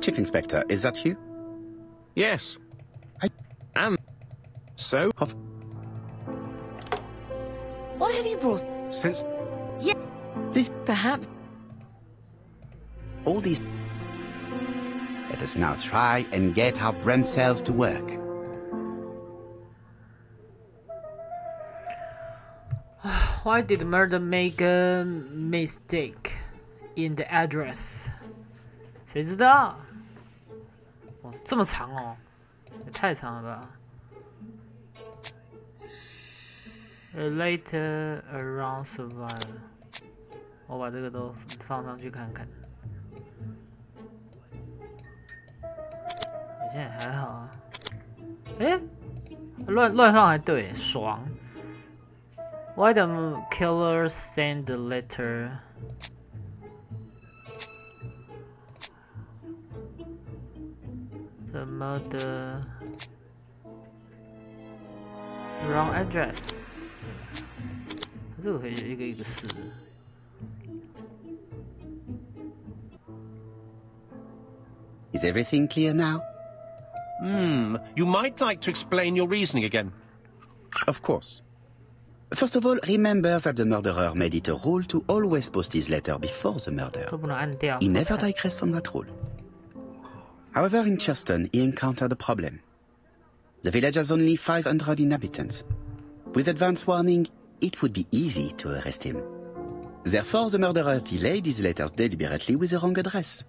Chief Inspector, is that you? Yes. And so... What have you brought? Since... Yeah. This... Perhaps... All these... Let us now try and get our brain cells to work. Why did murder make a mistake in the address? 谁知道？哇，这么长哦，也太长了吧 ！Later around survival， 我把这个都放上去看看。好像也还好啊。诶，乱放还对，爽。Why the killer send the letter? The murder wrong address. 这个可以一个一个试。Is everything clear now? You might like to explain your reasoning again. Of course. First of all, remember that the murderer made it a rule to always post his letter before the murder. 都不能按掉。 He never digressed from that rule. However, in Churston, he encountered a problem. The village has only 500 inhabitants. With advance warning, it would be easy to arrest him. Therefore, the murderer delayed his letters deliberately with the wrong address.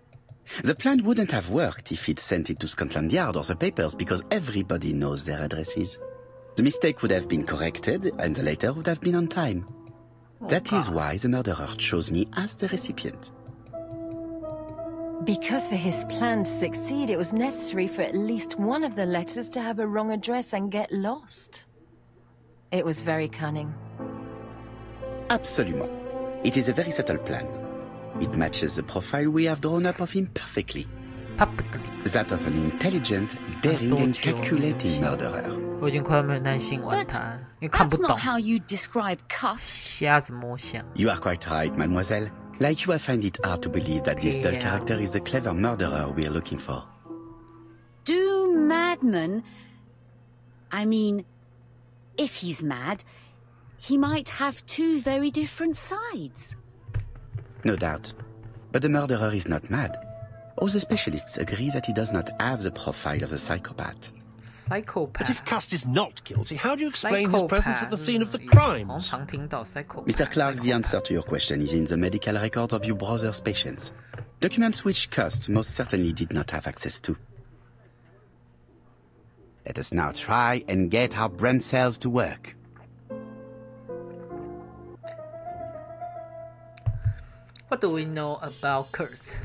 The plan wouldn't have worked if he'd sent it to Scotland Yard or the papers because everybody knows their addresses. The mistake would have been corrected and the letter would have been on time. That is why the murderer chose me as the recipient. Because for his plan to succeed, it was necessary for at least one of the letters to have a wrong address and get lost. It was very cunning. Absolument. It is a very subtle plan. It matches the profile we have drawn up of him perfectly. That of an intelligent, daring and calculating murderer. 我已经快要没有耐心玩它，因为看不 That's 懂 not。how you describe cuss. 瞎子摸象。 You are quite right, mademoiselle. Like you, I find it hard to believe that this dull Yeah. character is the clever murderer we are looking for. Do madmen... I mean, if he's mad, he might have two very different sides. No doubt. But the murderer is not mad. All the specialists agree that he does not have the profile of a psychopath. Psychopath. But if Cust is not guilty, how do you explain his presence at the scene of the 好像 crimes? 常听到 psychopath。 Mr. Clark, the answer to your question is in the medical records of your brother's patients. Documents which Cust most certainly did not have access to. Let us now try and get our brain cells to work. What do we know about Kurtz?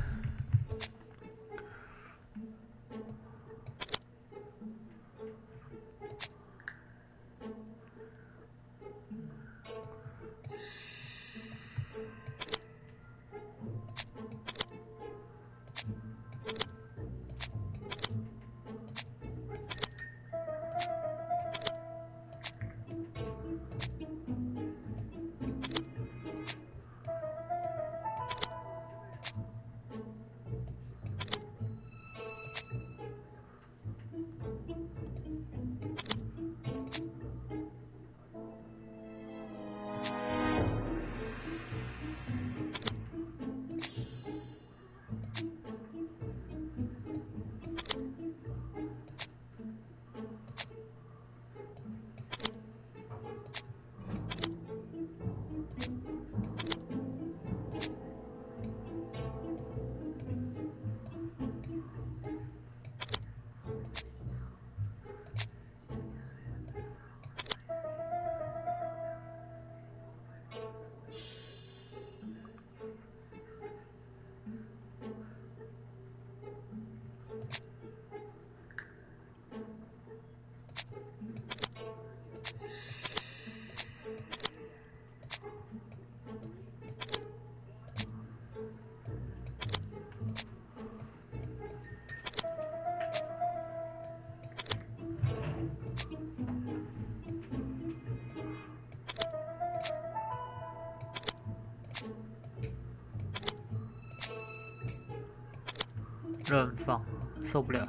乱放，受不了。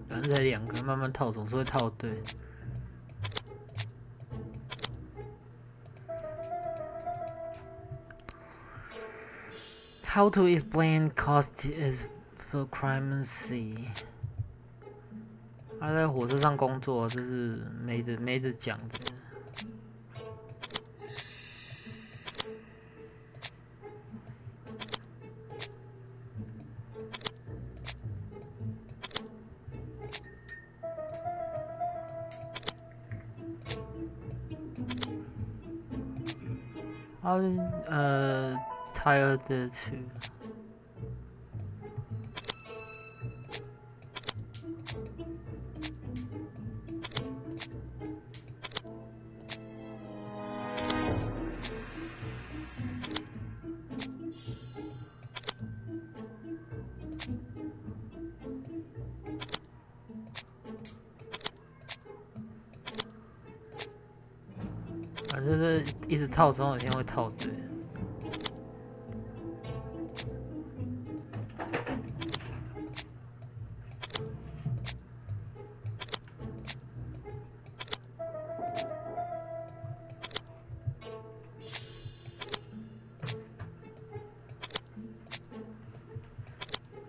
反正才2个，慢慢套总是会套对。How to explain cost is for clemency？ 他在火车上工作，这是没得讲的。tired too.反正是一直套，总有一天会套对。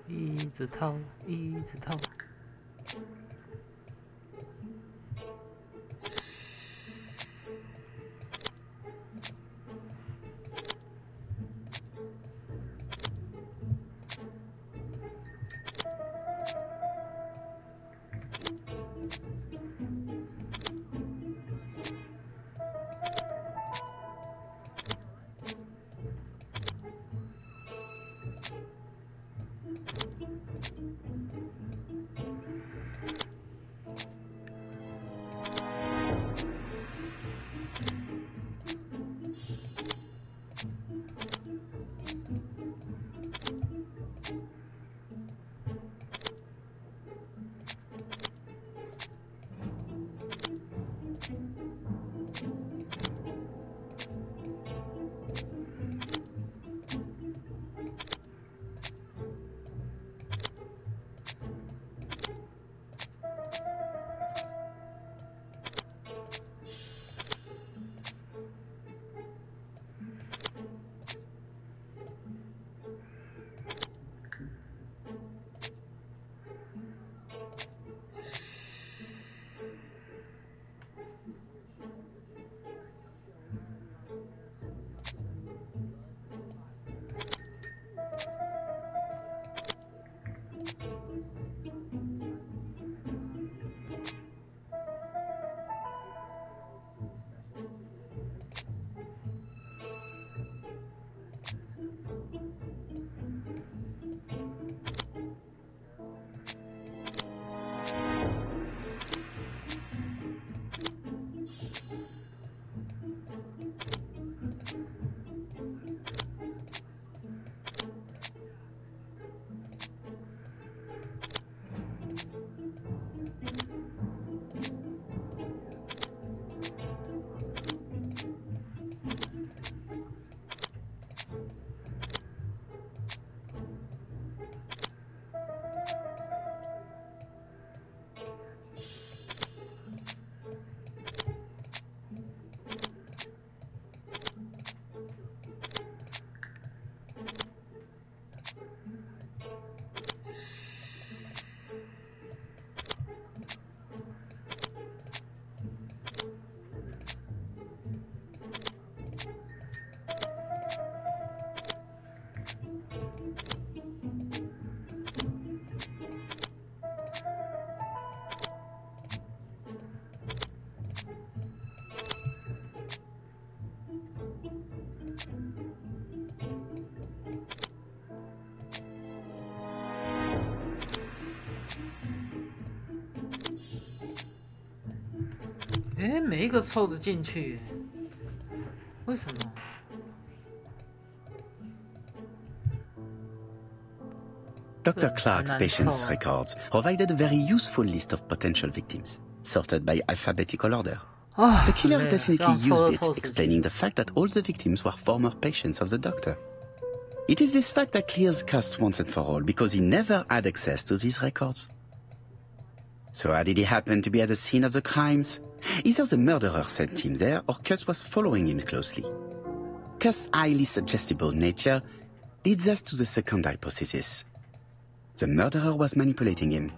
一直套，一直套。哎，每一个凑得进去，为什么？ Dr. Clark's patient's records provided a very useful list of potential victims, sorted by alphabetical order. The killer definitely used it, explaining the fact that all the victims were former patients of the doctor. It is this fact that clears Cust once and for all, because he never had access to these records. So how did he happen to be at the scene of the crimes? Either the murderer sent him there, or Cust was following him closely. Cust's highly suggestible nature leads us to the second hypothesis. The murderer was manipulating him.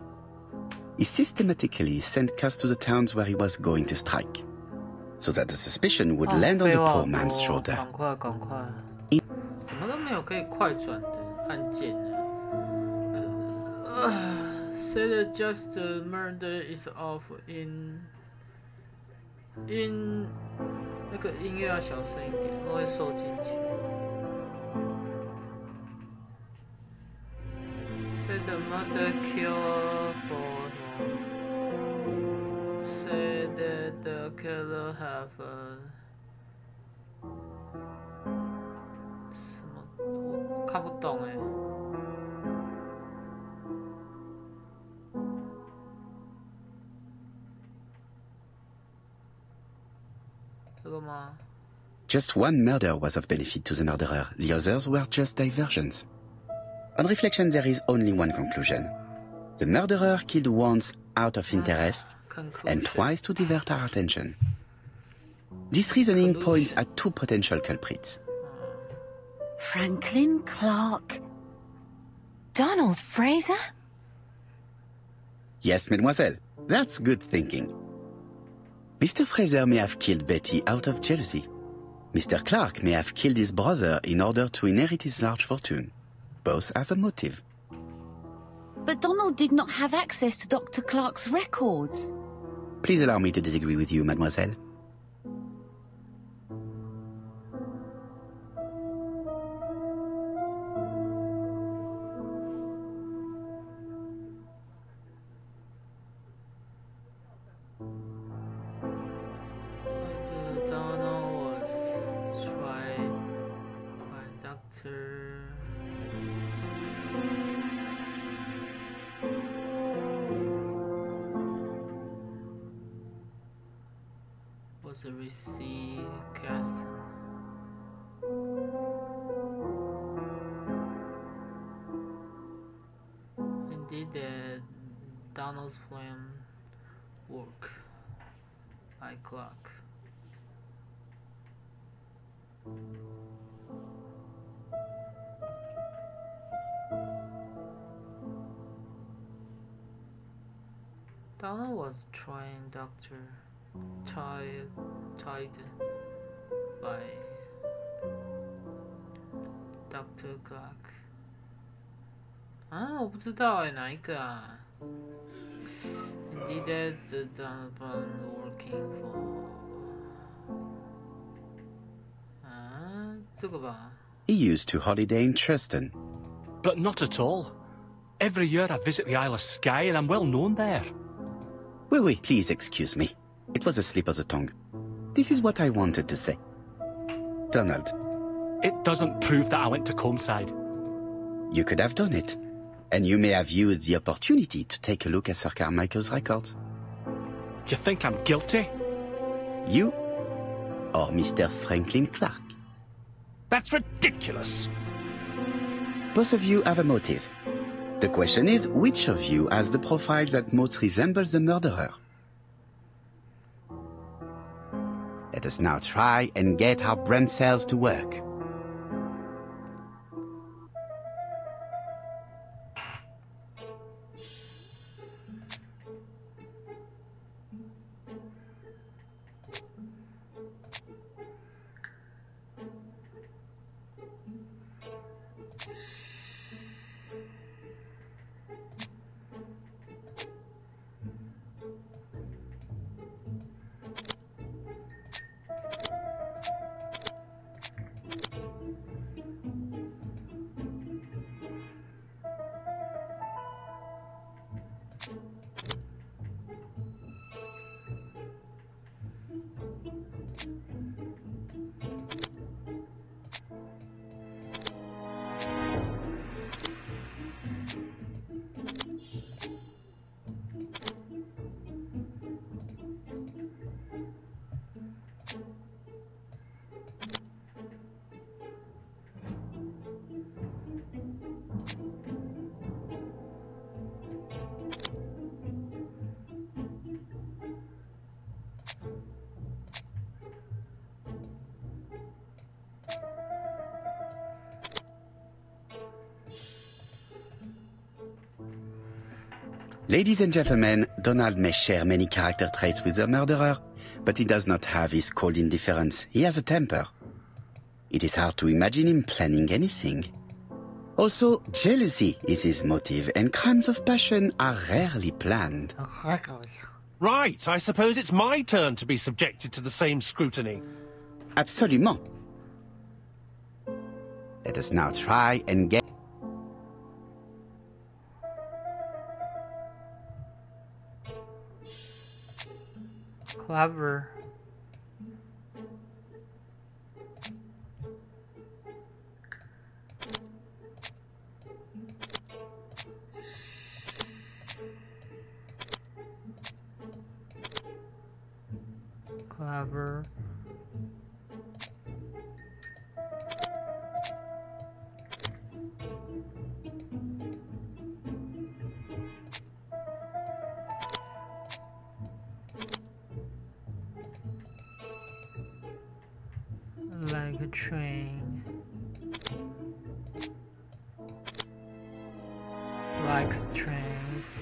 He systematically sent Cust to the towns where he was going to strike, so that the suspicion would land on the poor man's shoulder. 赶快！怎么都没有可以快转的按键呢？Say that just the murder is off in 那个音乐要小声一点，我会收进去。 Say the mother kill for Say that the killer have a 什么？我看不懂哎。这个吗？ Just one murder was of benefit to the murderer. The others were just diversions. On reflection, there is only one conclusion. The murderer killed once out of interest and twice to divert our attention. This reasoning points at two potential culprits. Franklin Clark. Donald Fraser? Yes, mademoiselle. That's good thinking. Mr. Fraser may have killed Betty out of jealousy. Mr. Clark may have killed his brother in order to inherit his large fortune. Both have a motive. But Donald did not have access to Dr. Clark's records. Please allow me to disagree with you, mademoiselle. Donald was tried by Dr. Was a receipt cast. Indeed, Donald's plan work by Clark. Donald was trying tied by Dr. Clark. 啊，我不知道哎，哪一个啊 ？Indeed, the Donald plan working for. 啊，这个吧。He used to holiday in Truston. But not at all. Every year I visit the Isle of Skye and I'm well known there. Oui, please excuse me. It was a slip of the tongue. This is what I wanted to say. Donald. It doesn't prove that I went to Comeside. You could have done it. And you may have used the opportunity to take a look at Sir Carmichael's records. You think I'm guilty? You or Mr. Franklin Clark? That's ridiculous. Both of you have a motive. The question is, which of you has the profile that most resembles the murderer? Let us now try and get our brain cells to work. Ladies and gentlemen, Donald may share many character traits with the murderer, but he does not have his cold indifference. He has a temper. It is hard to imagine him planning anything. Also, jealousy is his motive, and crimes of passion are rarely planned. Right, I suppose it's my turn to be subjected to the same scrutiny. Absolument. Let us now try and get... Clever. Clever. Like a train. Likes trains.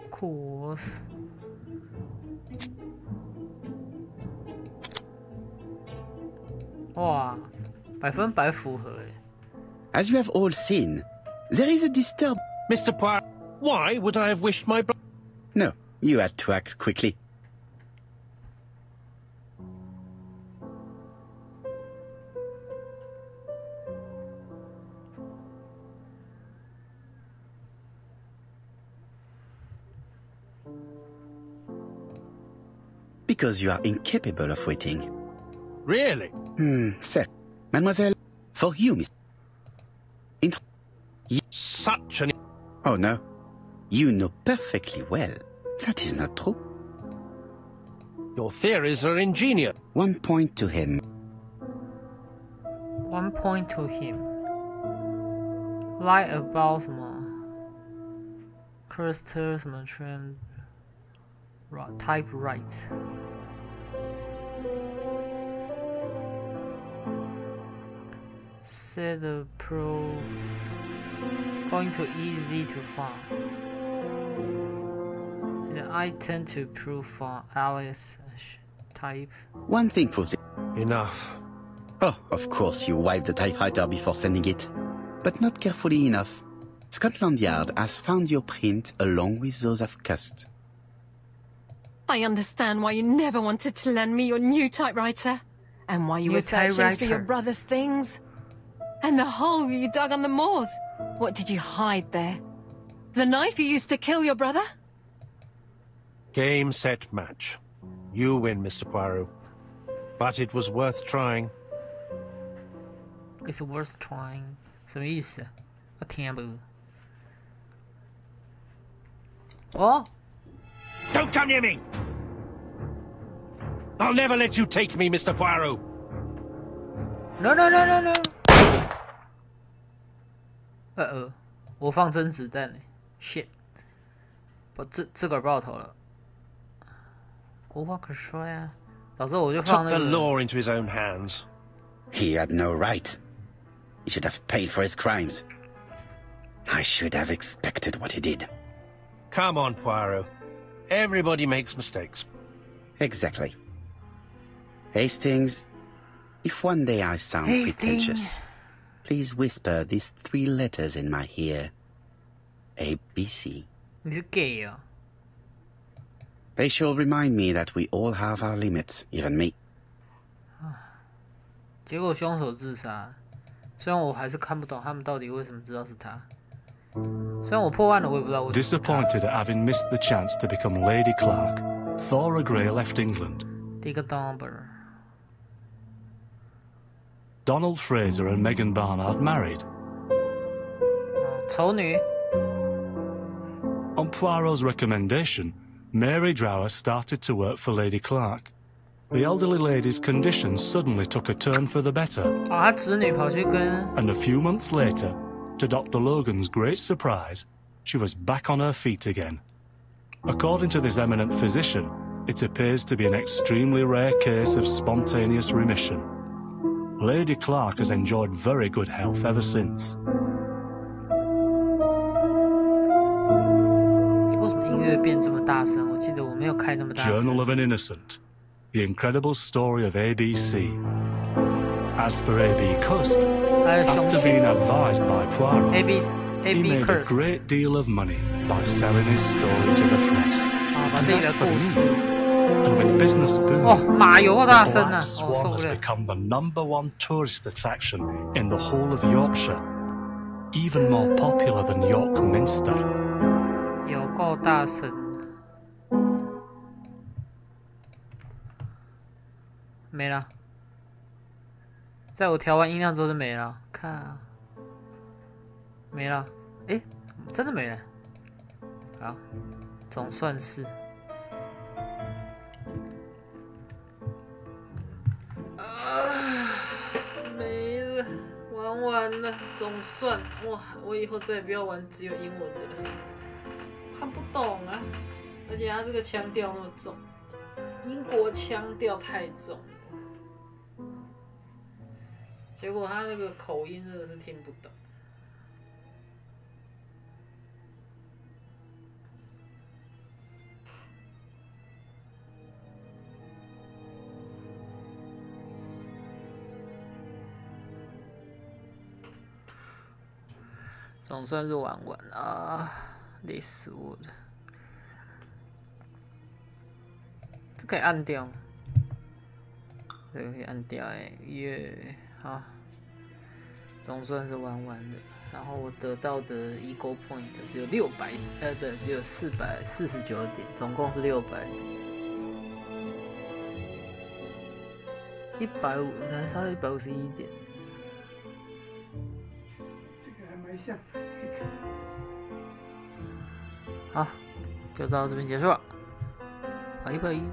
Course. Wow, 100%符合诶。 As you have all seen, there is a disturb... Mr. Poirot, why would I have wished my brother? No, you had to act quickly. Because you are incapable of waiting. Really? Sir, Mademoiselle, for you, Miss... Such an... Oh, no. You know perfectly well. That is not true. Your theories are ingenious. 1 point to him. 1 point to him. Lie about 什么 Crystal 什么 trend type right. Set the proof. Going to easy to find. The item to prove for Alice type. One thing proves it. Enough. Oh, of course you wiped the typewriter before sending it. But not carefully enough. Scotland Yard has found your print along with those of Cust. I understand why you never wanted to lend me your new typewriter. And why you were searching for your brother's things. And the hole you dug on the moors. What did you hide there? The knife you used to kill your brother? Game, set, match. You win, Mr. Poirot. But it was worth trying. It's worth trying. 什么意思？我听不。哦。 Don't come near me! I'll never let you take me, Mr. Poirot. No no no no no. 我放真子弹呢 ，shit！ 我自个儿爆头了，无话可说呀。早知道我就放那个。Took the law into his own hands. He had no right. He should have paid for his crimes. I should have expected what he did. Come on, Poirot. Everybody makes mistakes. Exactly. Hastings, if one day I sound pretentious, please whisper these 3 letters in my ear. ABC. 你是 gay 啊？ They shall remind me that we all have our limits, even me. 结果凶手自杀，虽然我还是看不懂他们到底为什么知道是他。虽然我破案了，我也不知道为什么。 Disappointed at having missed the chance to become Lady Clark, Thora Grey left England. 第一个 number. Donald Fraser and Megan Barnard married. 丑女。 On Poirot's recommendation, Mary Drower started to work for Lady Clark. The elderly lady's condition suddenly took a turn for the better. 她侄女跑去跟。 And a few months later, to Dr. Logan's great surprise, she was back on her feet again. According to this eminent physician, It appears to be an extremely rare case of spontaneous remission. Lady Clark has enjoyed very good health ever since. 为什么音乐变这么大声？我记得我没有开那么大声。 Journal of an Innocent. The incredible story of ABC. As for A.B. Cust, after being advised by Poirot, he made a great deal of money by selling his story to the press. And as for me, and with business booming, the Black Swan has become the #1 tourist attraction in the whole of Yorkshire, even more popular than York Minster. 有够大声！没了，在我调完音量之后就没了。看啊，没了，哎，真的没了。好，总算是。 没了，玩完了，总算哇！我以后再也不要玩只有英文的了，看不懂啊！而且他这个腔调那么重，英国腔调太重了，结果他那个口音真的是听不懂。 总算是玩完啊，累死我了！这可以按掉，这个可以按掉耶！好，总算是玩完了。然后我得到的 Ego Point 只有600，不，只有449点，总共是600。150，才差151点。 好，就到这边结束了。好，110。